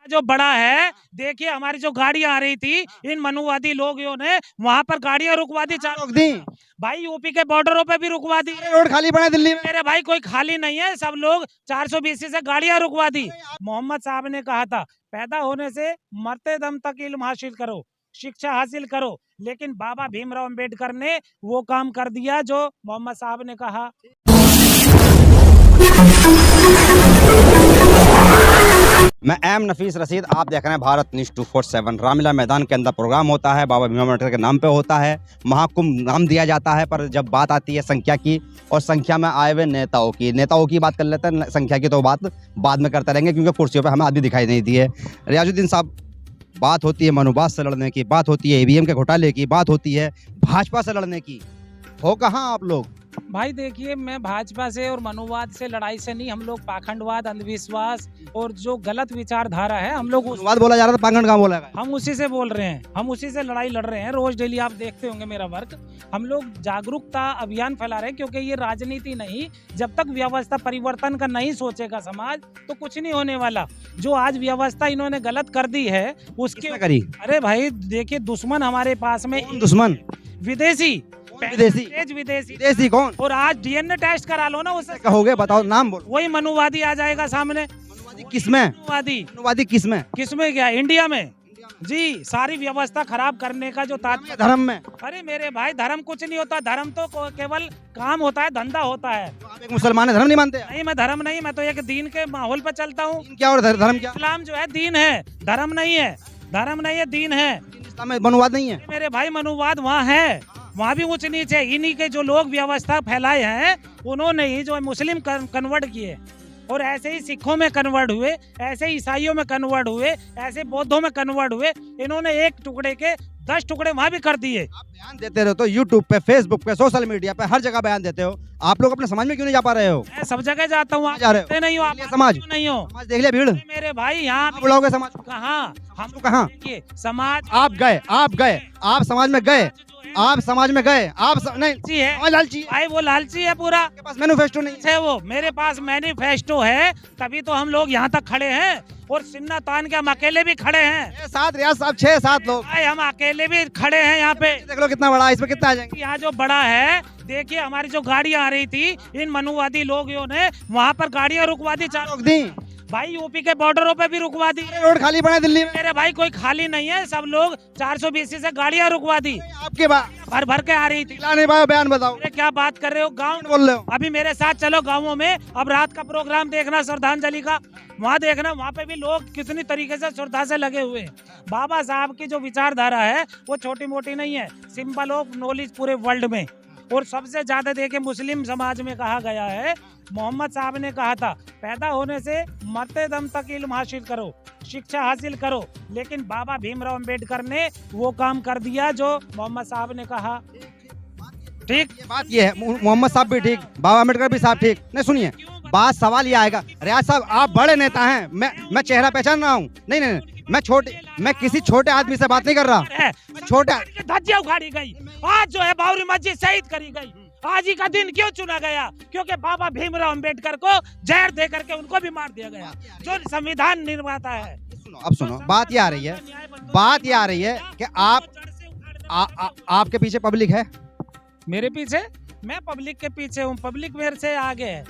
जो बड़ा है, देखिए हमारी जो गाड़ियां आ रही थी, इन मनुवादी लोगों ने वहां पर गाड़ियां रुकवा दी, रोक दी। भाई यूपी के बॉर्डरों पे भी रुकवा दी। रोड खाली पड़ा है दिल्ली में। मेरे भाई कोई खाली नहीं है, सब लोग 420 से गाड़ियां रुकवा दी। मोहम्मद साहब ने कहा था, पैदा होने से मरते दम तक इल्म हासिल करो, शिक्षा हासिल करो, लेकिन बाबा भीमराव अंबेडकर ने वो काम कर दिया जो मोहम्मद साहब ने कहा। मैं एम नफीस रशीद, आप देख रहे हैं भारत न्यूज़ 247। रामलीला मैदान के अंदर प्रोग्राम होता है, बाबा भीमराव अम्बेडकर के नाम पे होता है, महाकुंभ नाम दिया जाता है। पर जब बात आती है संख्या की और संख्या में आए हुए नेताओं की बात कर लेते हैं, संख्या की तो बात बाद में करते रहेंगे क्योंकि कुर्सियों पे हमें आदमी दिखाई नहीं दिए। रियाजुद्दीन साहब, बात होती है मनुवाद से लड़ने की, बात होती है ईवीएम के घोटाले की, बात होती है भाजपा से लड़ने की, हो कहाँ आप लोग? भाई देखिए, मैं भाजपा से और मनुवाद से लड़ाई से नहीं, हम लोग पाखंडवाद, अंधविश्वास और जो गलत विचारधारा है, हम लोग मनुवाद बोला जा रहा था, पाखंड कहाँ बोला गया? हम उसी से बोल रहे हैं, हम उसी से लड़ाई लड़ रहे हैं। रोज डेली आप देखते होंगे मेरा वर्क, हम लोग जागरूकता अभियान फैला रहे हैं, क्योंकि ये राजनीति नहीं, जब तक व्यवस्था परिवर्तन का नहीं सोचेगा समाज तो कुछ नहीं होने वाला। जो आज व्यवस्था इन्होंने गलत कर दी है उसके करी। अरे भाई देखिए, दुश्मन हमारे पास में, दुश्मन विदेशी विदेशी कौन? और आज डीएनए टेस्ट करा लो ना, उससे कहोगे, बताओ नाम बोलो। वही मनुवादी आ जाएगा सामने। किसमें मनुवादी किसमें क्या? इंडिया में जी। सारी व्यवस्था खराब करने का जो तात्पर्य धर्म में। अरे मेरे भाई, धर्म कुछ नहीं होता, धर्म तो केवल काम होता है, धंधा होता है। तो आप एक मुसलमान है, धर्म नहीं मानते? नहीं, मैं धर्म नहीं, मैं तो एक दीन के माहौल पर चलता हूँ। क्या और धर्म क्या? इस्लाम जो है दीन है, धर्म नहीं है, धर्म नहीं है, दीन है। इस्लाम में मनुवाद नहीं है मेरे भाई, मनुवाद वहाँ है, वहाँ भी ऊंच नीच है। इन्हीं के जो लोग व्यवस्था फैलाए हैं, उन्होंने ही जो मुस्लिम कन्वर्ट किए, और ऐसे ही सिखों में कन्वर्ट हुए, ऐसे ही ईसाइयों में कन्वर्ट हुए, ऐसे बौद्धों में कन्वर्ट हुए। इन्होंने एक टुकड़े के 10 टुकड़े वहाँ भी कर दिए। आप बयान देते रहते हो यूट्यूब पे, फेसबुक पे, सोशल मीडिया पे, हर जगह बयान देते हो। आप लोग अपने समाज में क्यों नहीं जा पा रहे हो? मैं सब जगह जाता हूँ, जा रहे हो? नहीं हो आप? समाज नहीं हो? समाज देख लिया भीड़? मेरे भाई यहाँ बुलाओगे समाज? कहाँ? हम तो कहाँ? समाज आप गए, आप समाज में गए, आप समाज में गए, नहीं है लालची भाई, वो लालची है पूरा। आपके पास मैनिफेस्टो नहीं है वो, मेरे पास मैनिफेस्टो है, तभी तो हम लोग यहाँ तक खड़े हैं, और सिन्ना तान के हम अकेले भी खड़े हैं। 7 रियाज साहब, 6-7 लोग भाई हम अकेले भी खड़े हैं यहाँ पे। देख लो कितना बड़ा, इसमें कितना आ जाएंगे? यहाँ जो बड़ा है, देखिए हमारी जो गाड़ियां आ रही थी, इन मनुवादी लोगों ने वहाँ पर गाड़ियां रुकवा दी, रोक दी। भाई यूपी के बॉर्डरों पे भी रुकवा दी। रोड खाली पड़ा है दिल्ली में। मेरे भाई कोई खाली नहीं है, सब लोग 420 से गाड़ियां रुकवा दी। आपके भर भर के आ रही थी। बयान बताओ। अरे क्या बात कर रहे हो? गाँव बोल रहे हो? अभी मेरे साथ चलो गाँवों में, अब रात का प्रोग्राम देखना श्रद्धांजलि का, वहाँ देखना, वहाँ पे भी लोग कितनी तरीके से श्रद्धा से लगे हुए हैं। बाबा साहब की जो विचारधारा है वो छोटी मोटी नहीं है, सिंबल ऑफ नॉलेज पूरे वर्ल्ड में। और सबसे ज्यादा देखे मुस्लिम समाज में कहा गया है, मोहम्मद साहब ने कहा था, पैदा होने से मरते दम तक इल्म हासिल करो, शिक्षा हासिल करो, लेकिन बाबा भीमराव अंबेडकर ने वो काम कर दिया जो मोहम्मद साहब ने कहा। ठीक, बात ये है, मोहम्मद साहब भी ठीक, बाबा अम्बेडकर भी साहब ठीक। नहीं सुनिए, बात सवाल ये आएगा, रियाज साहब आप बड़े नेता हैं, मैं चेहरा पहचान रहा हूँ। नहीं, मैं किसी छोटे आदमी से बात नहीं कर रहा। छोटे धज्जियां उखाड़ी गई, आज जो है बाबरी मस्जिद शहीद करी गई। आज ही का दिन क्यों चुना गया? क्योंकि बाबा भीमराव अंबेडकर को जहर दे करके उनको भी मार दिया गया, जो संविधान निर्माता है। अब सुनो, बात ये आ रही है कि आपके पीछे पब्लिक है। मेरे पीछे? मैं पब्लिक के पीछे हूँ, पब्लिक मेरे से आगे है।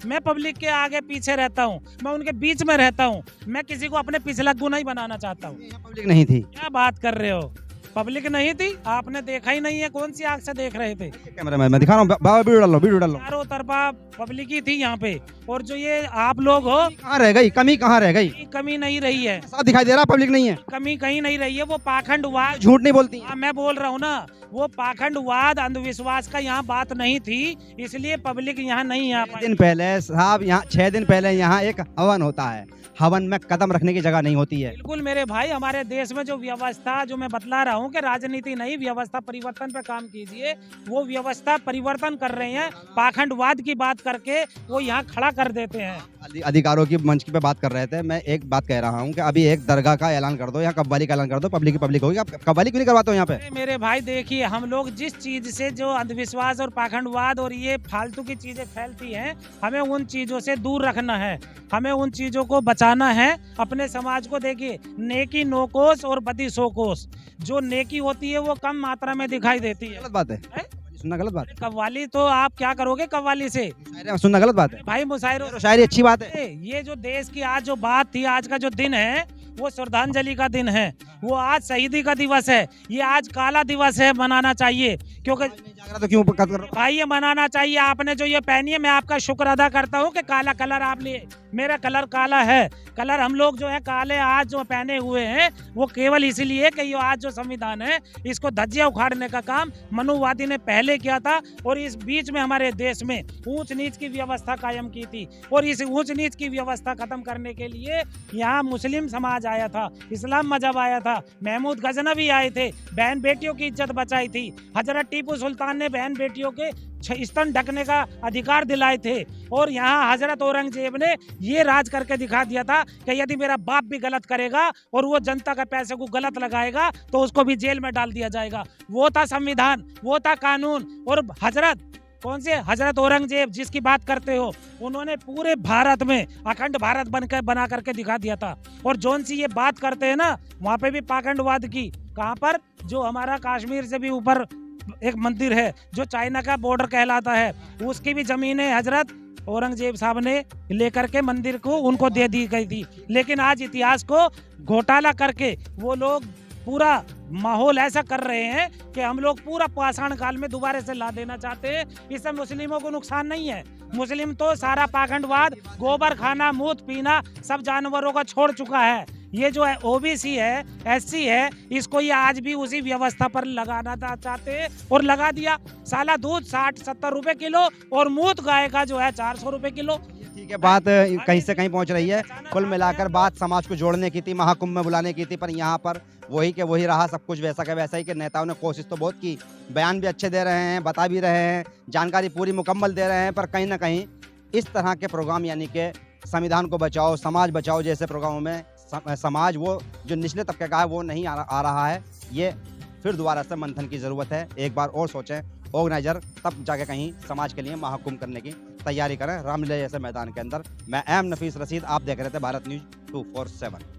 मैं पब्लिक के आगे पीछे रहता हूँ, मैं उनके बीच में रहता हूँ। मैं किसी को अपने पिछलग्गू नहीं बनाना चाहता हूँ। पब्लिक नहीं थी? क्या बात कर रहे हो? पब्लिक नहीं थी? आपने देखा ही नहीं है, कौन सी आंख से देख रहे थे? कैमरा मैं दिखा रहा हूँ, बाबा वीडियो डालो। चारों तरफा पब्लिक ही थी यहाँ पे, और जो ये आप लोग हो, कहाँ रह गई कमी? कहाँ रह गई? कमी नहीं रही है, साफ दिखाई दे रहा पब्लिक नहीं है। कमी कहीं नहीं रही है, वो पाखंडवाद, झूठ नहीं बोलती। मैं बोल रहा हूँ ना, वो पाखंडवाद, अंधविश्वास का यहाँ बात नहीं थी, इसलिए पब्लिक यहाँ नहीं आ पाई। 6 दिन पहले साहब, यहाँ 6 दिन पहले यहाँ एक हवन होता है, हवन में कदम रखने की जगह नहीं होती है। बिल्कुल मेरे भाई, हमारे देश में जो व्यवस्था जो मैं बतला रहा हूँ, हूँ कि राजनीति नहीं, व्यवस्था परिवर्तन पे काम कीजिए। वो व्यवस्था परिवर्तन कर रहे हैं, पाखंडवाद की बात करके वो यहाँ खड़ा कर देते हैं। अधिकारों की मंच पे बात कर रहे थे। मैं एक बात कह रहा हूँ कि अभी एक दरगाह का ऐलान कर दो या कव्वाली का ऐलान कर दो, पब्लिक होगी। आप कव्वाली क्यों नहीं करवाते हो यहाँ पे? अरे मेरे भाई देखिए, हम लोग जिस चीज से जो अंधविश्वास और पाखंडवाद और ये फालतू की चीजें फैलती हैं, हमें उन चीजों से दूर रखना है, हमें उन चीजों को बचाना है। अपने समाज को देखिए, नेकी नो कोस और बदी सो कोस। जो नेकी होती है वो कम मात्रा में दिखाई देती है। गलत बात है, हैं? सुनना गलत बात है। कव्वाली तो आप क्या करोगे कव्वाली से? शायरी सुनना गलत बात है भाई मुशायरे शायरी अच्छी बात है। ये जो देश की आज जो बात थी, आज का जो दिन है वो श्रद्धांजलि का दिन है, वो आज शहीदी का दिवस है, ये आज काला दिवस है, मनाना चाहिए। क्योंकि तो क्यों कर रहे हो? भाई ये मनाना चाहिए। आपने जो ये पहनी है, मैं आपका शुक्र अदा करता हूँ कि काला कलर आप लिए, मेरा कलर काला है। कलर हम लोग जो है काले आज जो पहने हुए हैं वो केवल इसीलिए कि ये आज जो संविधान है इसको धज्जियां उखाड़ने का काम मनुवादी ने पहले किया था, और इस बीच में हमारे देश में ऊंच नीच की व्यवस्था कायम की थी, और इस ऊंच नीच की व्यवस्था खत्म करने के लिए यहाँ मुस्लिम समाज आया था, इस्लाम मजहब आया था, महमूद गजनवी आए थे, बहन बेटियों की इज्जत बचाई थी, हजरत टीपू सुल्तान ने बहन बेटियों के स्तन ढकने का अधिकार दिलाए थे, और यहाँ हजरत औरंगजेब ने ये राज करके दिखा दिया था कि यदि मेरा बाप भी गलत करेगा और वो जनता का पैसे को गलत लगाएगा तो उसको भी जेल में डाल दिया जाएगा। वो था संविधान, वो था कानून। और कौन से हजरत औरंगजेब जिसकी बात करते हो, उन्होंने पूरे भारत में अखंड भारत बना करके दिखा दिया था। और जोन सी ये बात करते हैं ना, वहाँ पे भी पाखंडवाद की, कहाँ पर, जो हमारा कश्मीर से भी ऊपर एक मंदिर है जो चाइना का बॉर्डर कहलाता है, उसकी भी जमीनें हजरत औरंगजेब साहब ने लेकर के मंदिर को उनको दे दी गई थी। लेकिन आज इतिहास को घोटाला करके वो लोग पूरा माहौल ऐसा कर रहे हैं कि हम लोग पूरा पाषाण काल में दोबारा से ला देना चाहते हैं। इससे मुस्लिमों को नुकसान नहीं है। मुस्लिम तो सारा पाखंडवाद, गोबर खाना, मूत पीना सब जानवरों का छोड़ चुका है। ये जो है ओबीसी है, एससी है, इसको ये आज भी उसी व्यवस्था पर लगाना चाहते हैं, और लगा दिया। साला दूध 60-70 रुपए किलो और मूत गाय का जो है 400 रुपए किलो। ठीक है, बात कहीं से कहीं पहुंच रही है। कुल मिलाकर बात समाज को जोड़ने की थी, महाकुंभ में बुलाने की थी, पर यहाँ पर वही के वही रहा, सब कुछ वैसा का वैसा ही। कि नेताओं ने कोशिश तो बहुत की, बयान भी अच्छे दे रहे हैं, बता भी रहे हैं, जानकारी पूरी मुकम्मल दे रहे हैं, पर कहीं ना कहीं इस तरह के प्रोग्राम, यानी कि संविधान को बचाओ, समाज बचाओ जैसे प्रोग्रामों में समाज वो जो निचले तबके का है वो नहीं आ रहा है। ये फिर दोबारा से मंथन की ज़रूरत है। एक बार और सोचें ऑर्गेनाइजर, तब जाके कहीं समाज के लिए महाकुंभ करने की तैयारी करें रामलीला जैसे मैदान के अंदर। मैं एम नफीस रशीद, आप देख रहे थे भारत न्यूज़ 247।